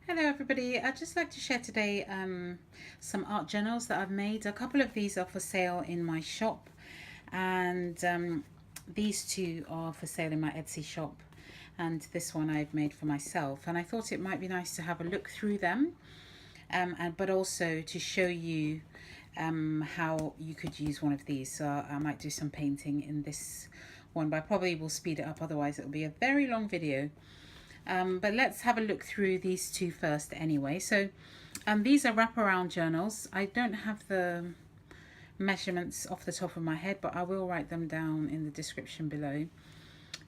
Hello everybody, I'd just like to share today some art journals that I've made. A couple of these are for sale in my shop, and these two are for sale in my Etsy shop, and this one I've made for myself. And I thought it might be nice to have a look through them, but also to show you how you could use one of these. So I might do some painting in this one, but I probably will speed it up, otherwise it'll be a very long video. But let's have a look through these two first anyway. So these are wraparound journals. I don't have the measurements off the top of my head, but I will write them down in the description below.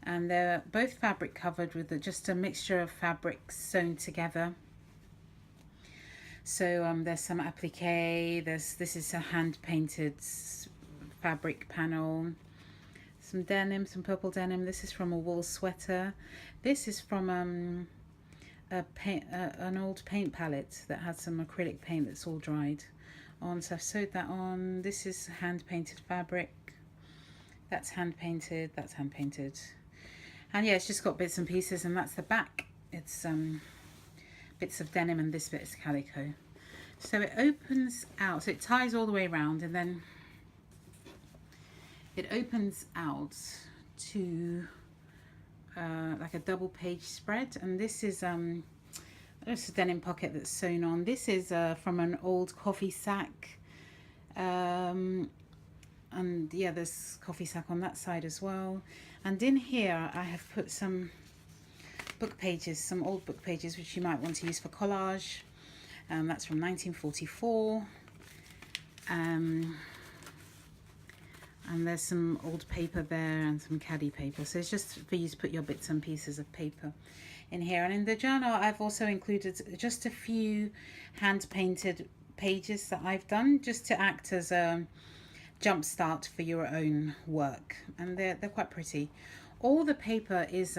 And they're both fabric covered with just a mixture of fabrics sewn together. So there's some applique, this is a hand painted fabric panel, some denim, some purple denim. This is from a wool sweater. This is from an old paint palette that had some acrylic paint that's all dried on. So I've sewed that on. This is hand painted fabric. That's hand painted. That's hand painted. And yeah, it's just got bits and pieces, and that's the back. It's bits of denim, and this bit is calico. So it opens out. So it ties all the way around, and then it opens out to like a double page spread. And this is just a denim pocket that's sewn on. This is from an old coffee sack, and yeah, there's coffee sack on that side as well. And in here I have put some book pages, some old book pages which you might want to use for collage. That's from 1944. And there's some old paper there and some caddy paper. So it's just for you to put your bits and pieces of paper in here. And in the journal, I've also included just a few hand painted pages that I've done, just to act as a jump start for your own work. And they're quite pretty. All the paper is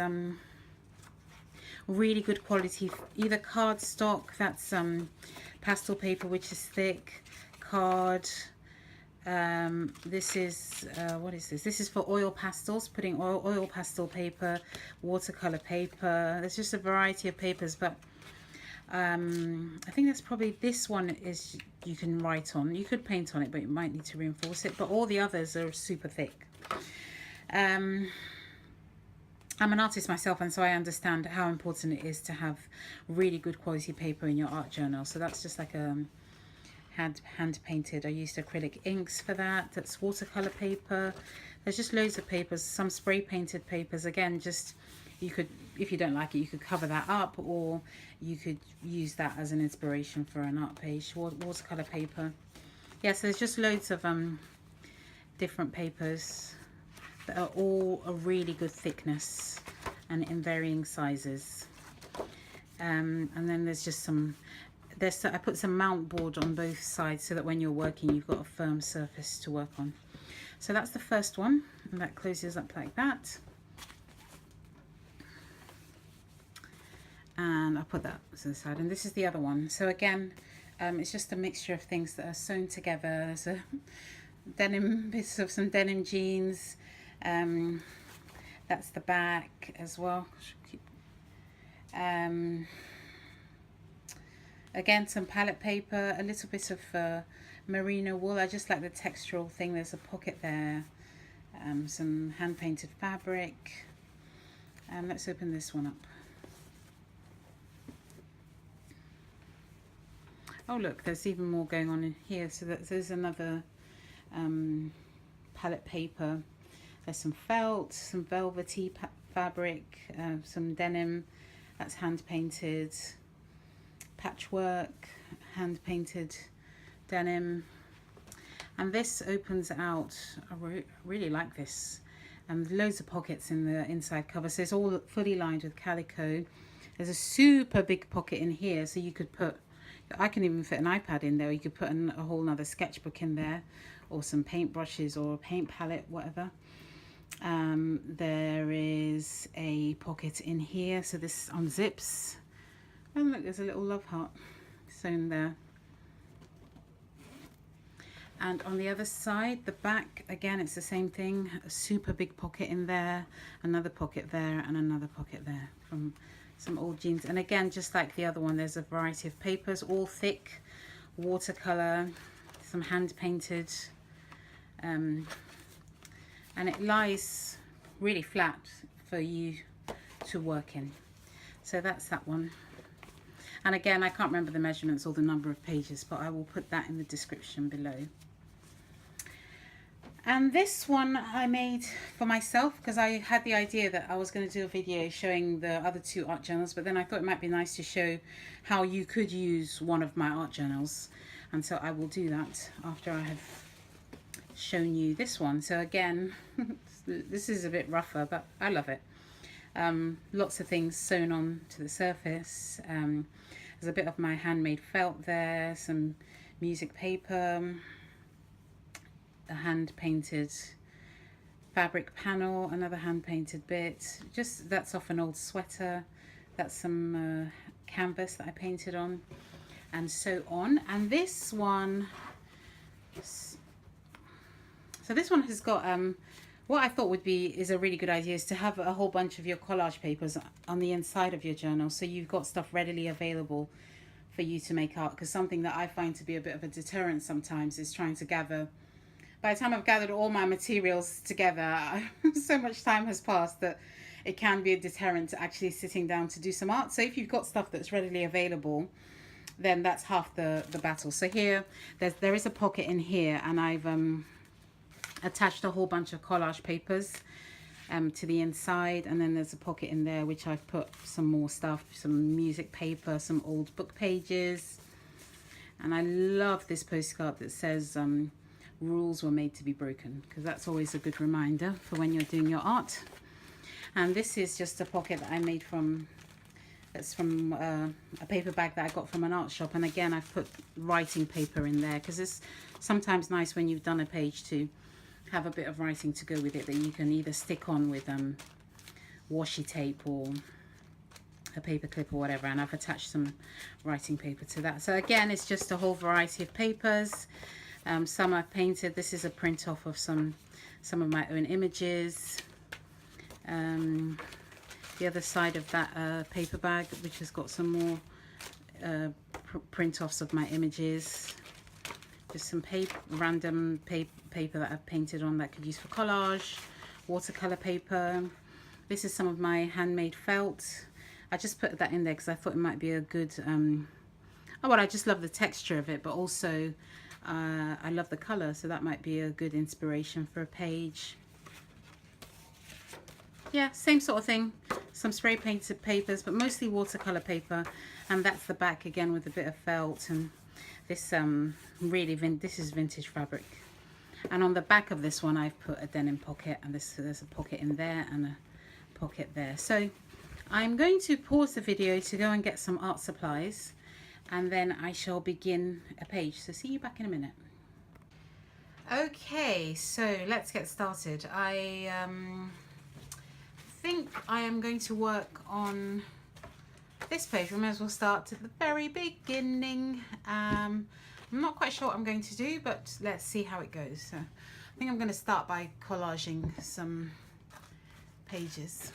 really good quality, either cardstock, that's pastel paper, which is thick, card. This is what is this? This is for oil pastels, putting oil pastel paper, watercolor paper. There's just a variety of papers, but I think that's probably, this one is you can write on. You could paint on it, but you might need to reinforce it. But all the others are super thick. I'm an artist myself, and so I understand how important it is to have really good quality paper in your art journal. So that's just like a hand painted. I used acrylic inks for that. That's watercolor paper. There's just loads of papers, some spray painted papers. Again, just, you could, if you don't like it, you could cover that up, or you could use that as an inspiration for an art page. Watercolor paper. Yes, there's just loads of different papers that are all a really good thickness and in varying sizes. And then there's just some, I put some mount board on both sides so that when you're working, you've got a firm surface to work on. So that's the first one, and that closes up like that. And I'll put that to the side. And this is the other one. So again, it's just a mixture of things that are sewn together. So denim, bits of some denim jeans. That's the back as well. Again, some palette paper, a little bit of merino wool. I just like the textural thing. There's a pocket there. Some hand painted fabric. Let's open this one up. Oh look, there's even more going on in here. So there's another palette paper. There's some felt, some velvety fabric, some denim. That's hand painted. Patchwork, hand painted denim. And this opens out, I really like this, and loads of pockets in the inside cover. So it's all fully lined with calico. There's a super big pocket in here, so you could put, I can even fit an iPad in there. You could put a whole nother sketchbook in there, or some paint brushes or a paint palette, whatever. There is a pocket in here, so this unzips. And look, there's a little love heart sewn there. And on the other side, the back, again, it's the same thing. A super big pocket in there, another pocket there, and another pocket there. some old jeans. And again, just like the other one, there's a variety of papers, all thick, watercolor, some hand painted, and it lies really flat for you to work in. So that's that one. And again, I can't remember the measurements or the number of pages, but I will put that in the description below. And this one I made for myself because I had the idea that I was going to do a video showing the other two art journals, but then I thought it might be nice to show how you could use one of my art journals. And so I will do that after I have shown you this one. So again, this is a bit rougher, but I love it. Lots of things sewn on to the surface. There's a bit of my handmade felt there, some music paper, a hand painted fabric panel, another hand painted bit, just that's off an old sweater, that's some canvas that I painted on, and so on. And this one, so this one has got what I thought would be is a really good idea is to have a whole bunch of your collage papers on the inside of your journal, so you've got stuff readily available for you to make art. Because something that I find to be a bit of a deterrent sometimes is trying to gather. By the time I've gathered all my materials together, so much time has passed that it can be a deterrent to actually sitting down to do some art. So if you've got stuff that's readily available, then that's half the battle. So here, there is a pocket in here, and I've attached a whole bunch of collage papers to the inside, and then there's a pocket in there which I've put some more stuff, some music paper, some old book pages. And I love this postcard that says rules were made to be broken, because that's always a good reminder for when you're doing your art. And this is just a pocket that I made from, it's from a paper bag that I got from an art shop. And again, I've put writing paper in there because it's sometimes nice when you've done a page to have a bit of writing to go with it that you can either stick on with washi tape or a paper clip or whatever. And I've attached some writing paper to that. So again, it's just a whole variety of papers. Some I've painted. This is a print off of some of my own images. The other side of that paper bag, which has got some more print offs of my images. Just some random paper that I've painted on that I could use for collage, watercolor paper. This is some of my handmade felt. I just put that in there because I thought it might be a good, I just love the texture of it, but also I love the color, so that might be a good inspiration for a page. Yeah, same sort of thing. Some spray painted papers, but mostly watercolor paper. And that's the back again with a bit of felt. And this this is vintage fabric. And on the back of this one, I've put a denim pocket, and there's a pocket in there and a pocket there. So I'm going to pause the video to go and get some art supplies, and then I shall begin a page. So see you back in a minute. Okay, so let's get started. I think I am going to work on this page. We may as well start at the very beginning. I'm not quite sure what I'm going to do, but let's see how it goes. So I think I'm going to start by collaging some pages.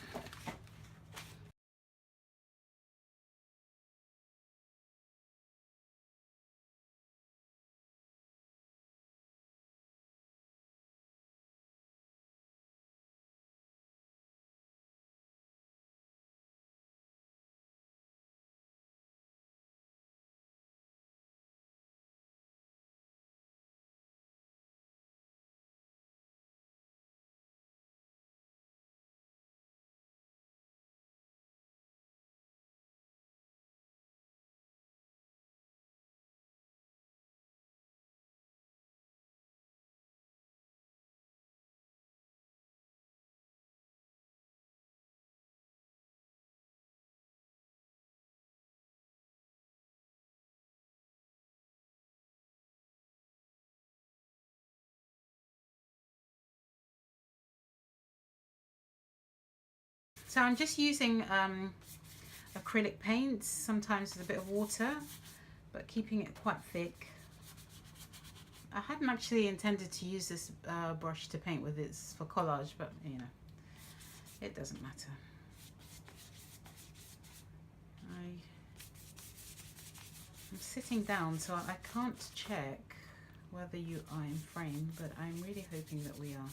So I'm just using acrylic paints, sometimes with a bit of water, but keeping it quite thick. I hadn't actually intended to use this brush to paint with, it's for collage, but you know, it doesn't matter. I'm sitting down, so I can't check whether you are in frame, but I'm really hoping that we are.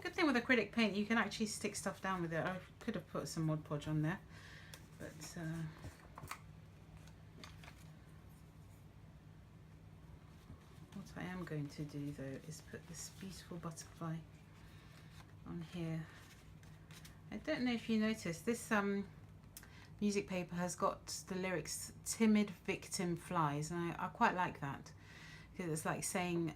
Good thing with acrylic paint, you can actually stick stuff down with it. I could have put some Mod Podge on there, but what I am going to do though is put this beautiful butterfly on here. I don't know if you noticed, this music paper has got the lyrics "timid victim flies," and I quite like that, because it's like saying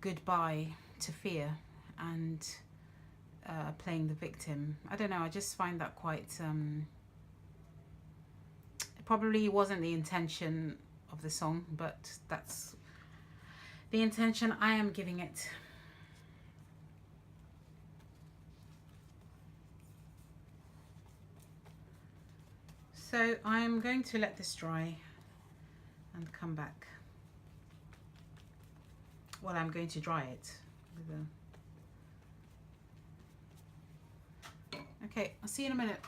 goodbye to fear and playing the victim. I don't know, I just find that quite it probably wasn't the intention of the song, but that's the intention I am giving it. So I'm going to let this dry and come back. Well, I'm going to dry it with a... Okay, I'll see you in a minute.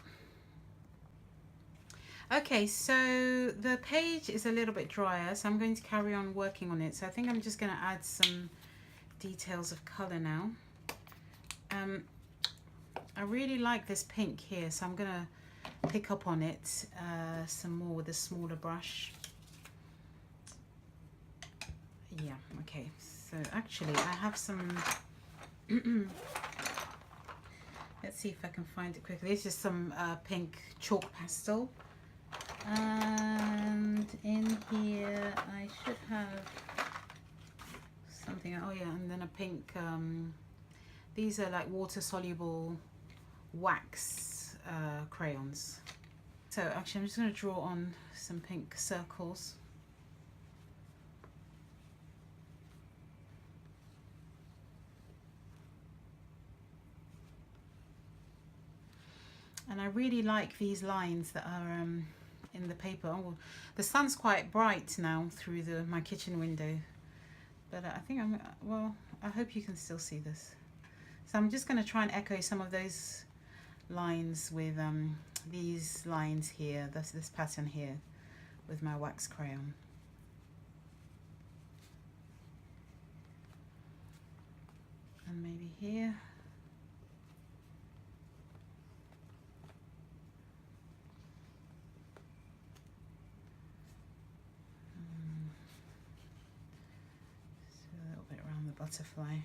Okay, so the page is a little bit drier, so I'm going to carry on working on it. So I think I'm just going to add some details of colour now. I really like this pink here, so I'm going to pick up on it some more with a smaller brush. Yeah, okay, so actually I have some let's see if I can find it quickly. This is some pink chalk pastel, and in here I should have something. Oh yeah, and then a pink these are like water soluble wax crayons. So actually I'm just going to draw on some pink circles. And I really like these lines that are in the paper. Oh, the sun's quite bright now through my kitchen window, but I think well, I hope you can still see this. So I'm just going to try and echo some of those lines with these lines here, this pattern here, with my wax crayon. And maybe here. So a little bit around the butterfly.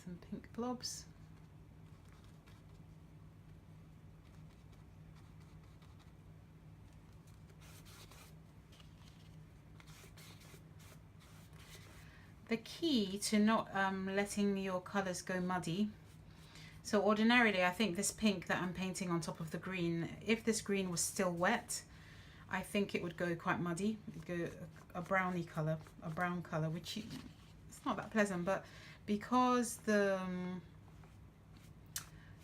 Some pink blobs. The key to not letting your colours go muddy. So ordinarily I think this pink that I'm painting on top of the green, if this green was still wet, I think it would go quite muddy. It'd go a browny colour, a brown colour, which it's not that pleasant, but because the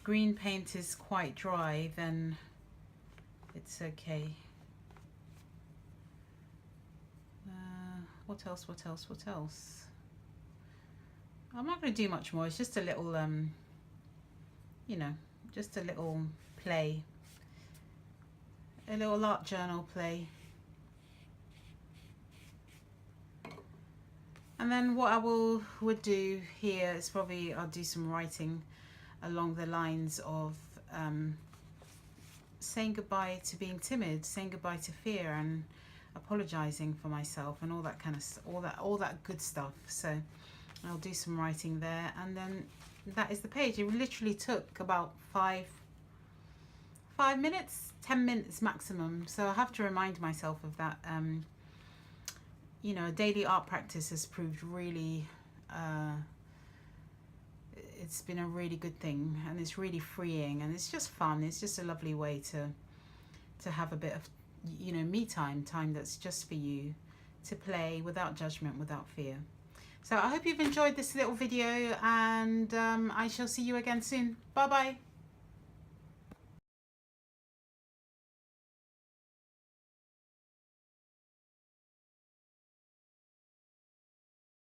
green paint is quite dry, then it's okay. What else, what else, what else? I'm not going to do much more. It's just a little, you know, just a little play. A little art journal play. And then what I would do here is probably I'll do some writing along the lines of saying goodbye to being timid, saying goodbye to fear, and apologizing for myself, and all that kind of all that good stuff. So I'll do some writing there, and then that is the page. It literally took about 5 minutes, 10 minutes maximum. So I have to remind myself of that. You know, a daily art practice has proved really, it's been a really good thing, and it's really freeing, and it's just fun. It's just a lovely way to to have a bit of, you know, me time that's just for you to play without judgment, without fear. So I hope you've enjoyed this little video, and I shall see you again soon. Bye bye.